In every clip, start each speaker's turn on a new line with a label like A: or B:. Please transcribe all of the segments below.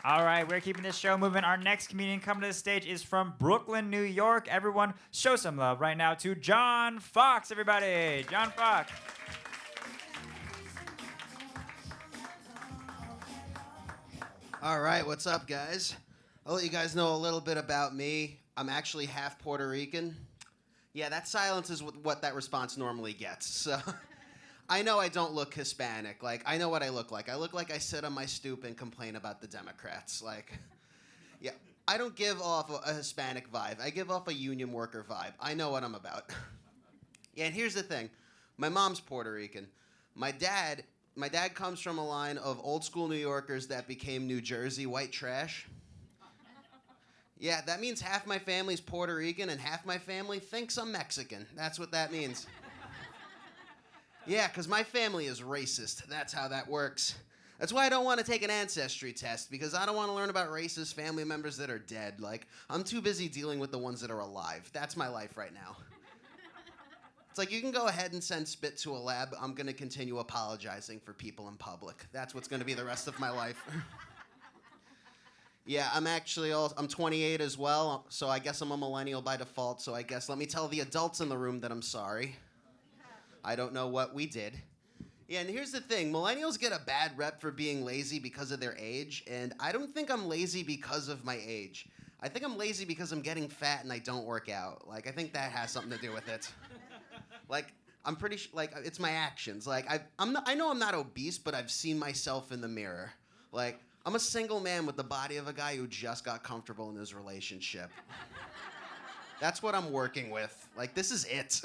A: All right, we're keeping this show moving. Our next comedian coming to the stage is from Brooklyn, New York. Everyone, show some love right now to John Fox, everybody. John Fox.
B: All right, what's up, guys? I'll let you guys know a little bit about me. I'm actually half Puerto Rican. Yeah, that silence is what that response normally gets. So I know I don't look Hispanic. Like, I know what I look like. I look like I sit on my stoop and complain about the Democrats. Like, yeah, I don't give off a Hispanic vibe. I give off a union worker vibe. I know what I'm about. Yeah, and here's the thing. My mom's Puerto Rican. My dad comes from a line of old school New Yorkers that became New Jersey white trash. Yeah, that means half my family's Puerto Rican and half my family thinks I'm Mexican. That's what that means. Yeah, because my family is racist. That's how that works. That's why I don't want to take an ancestry test, because I don't want to learn about racist family members that are dead. Like, I'm too busy dealing with the ones that are alive. That's my life right now. It's like, you can go ahead and send spit to a lab. I'm going to continue apologizing for people in public. That's what's going to be the rest of my life. Yeah, I'm 28 as well, so I guess I'm a millennial by default. So I guess let me tell the adults in the room that I'm sorry. I don't know what we did. Yeah, and here's the thing. Millennials get a bad rep for being lazy because of their age, and I don't think I'm lazy because of my age. I think I'm lazy because I'm getting fat and I don't work out. Like, I think that has something to do with it. Like, I'm pretty like, it's my actions. Like, I know I'm not obese, but I've seen myself in the mirror. Like, I'm a single man with the body of a guy who just got comfortable in his relationship. That's what I'm working with. Like, this is it.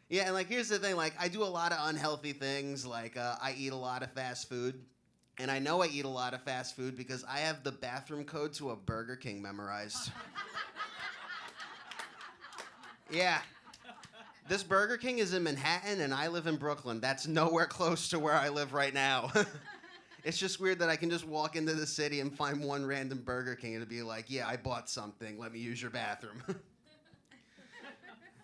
B: Yeah, and like, here's the thing. Like, I do a lot of unhealthy things. Like, I eat a lot of fast food. And I know I eat a lot of fast food because I have the bathroom code to a Burger King memorized. Yeah. This Burger King is in Manhattan, and I live in Brooklyn. That's nowhere close to where I live right now. It's just weird that I can just walk into the city and find one random Burger King and be like, yeah, I bought something. Let me use your bathroom.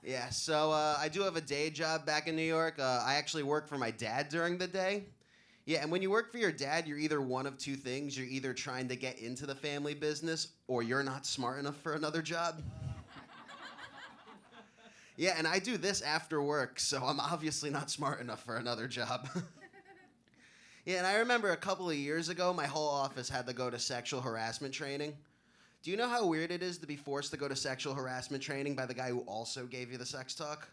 B: Yeah, so I do have a day job back in New York. I actually work for my dad during the day. Yeah, and when you work for your dad, you're either one of two things. You're either trying to get into the family business, or you're not smart enough for another job. Yeah, and I do this after work, so I'm obviously not smart enough for another job. Yeah, and I remember a couple of years ago, my whole office had to go to sexual harassment training. Do you know how weird it is to be forced to go to sexual harassment training by the guy who also gave you the sex talk?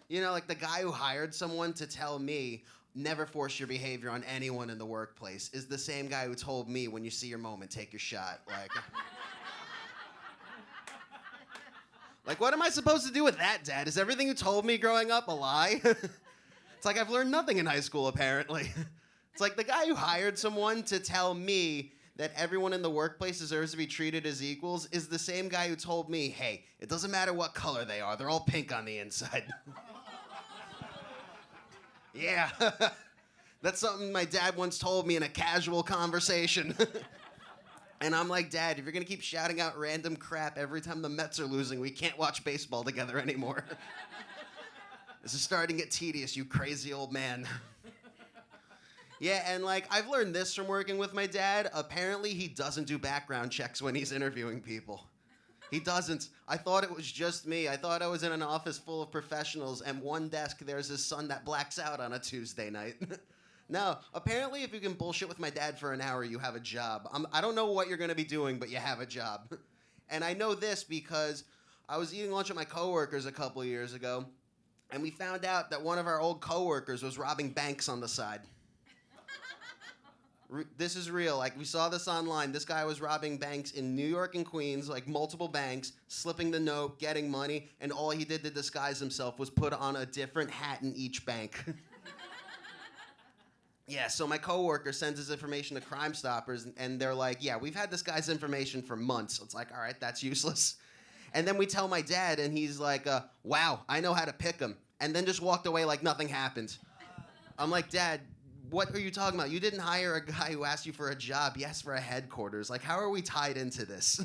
B: You know, like the guy who hired someone to tell me, never force your behavior on anyone in the workplace, is the same guy who told me, when you see your moment, take your shot. Like, what am I supposed to do with that, Dad? Is everything you told me growing up a lie? It's like I've learned nothing in high school, apparently. It's like the guy who hired someone to tell me that everyone in the workplace deserves to be treated as equals is the same guy who told me, hey, it doesn't matter what color they are, they're all pink on the inside. Yeah. That's something my dad once told me in a casual conversation. And I'm like, Dad, if you're going to keep shouting out random crap every time the Mets are losing, we can't watch baseball together anymore. This is starting to get tedious, you crazy old man. Yeah, and like, I've learned this from working with my dad. Apparently, he doesn't do background checks when he's interviewing people. He doesn't. I thought it was just me. I thought I was in an office full of professionals, and one desk, there's his son that blacks out on a Tuesday night. No, apparently if you can bullshit with my dad for an hour, you have a job. I don't know what you're going to be doing, but you have a job. And I know this because I was eating lunch with my coworkers a couple of years ago, and we found out that one of our old coworkers was robbing banks on the side. This is real. Like, we saw this online. This guy was robbing banks in New York and Queens, like multiple banks, slipping the note, getting money, and all he did to disguise himself was put on a different hat in each bank. Yeah, so my coworker sends his information to Crime Stoppers, and they're like, yeah, we've had this guy's information for months. It's like, all right, that's useless. And then we tell my dad, and he's like, wow, I know how to pick him. And then just walked away like nothing happened. I'm like, Dad, what are you talking about? You didn't hire a guy who asked you for a job. He asked for a headquarters. Like, how are we tied into this?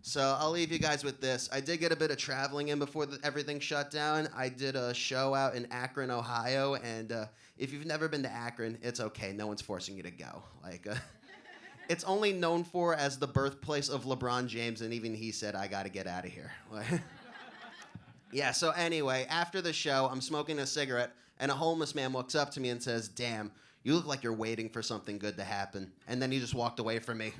B: So I'll leave you guys with this. I did get a bit of traveling in before everything shut down. I did a show out in Akron, Ohio, and if you've never been to Akron, it's okay. No one's forcing you to go. It's only known for as the birthplace of LeBron James, and even he said, I gotta get out of here. Yeah, so anyway, after the show, I'm smoking a cigarette, and a homeless man walks up to me and says, damn, you look like you're waiting for something good to happen. And then he just walked away from me.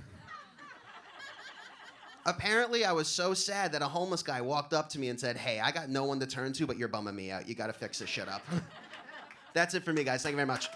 B: Apparently, I was so sad that a homeless guy walked up to me and said, hey, I got no one to turn to, but you're bumming me out. You gotta fix this shit up. That's it for me, guys. Thank you very much.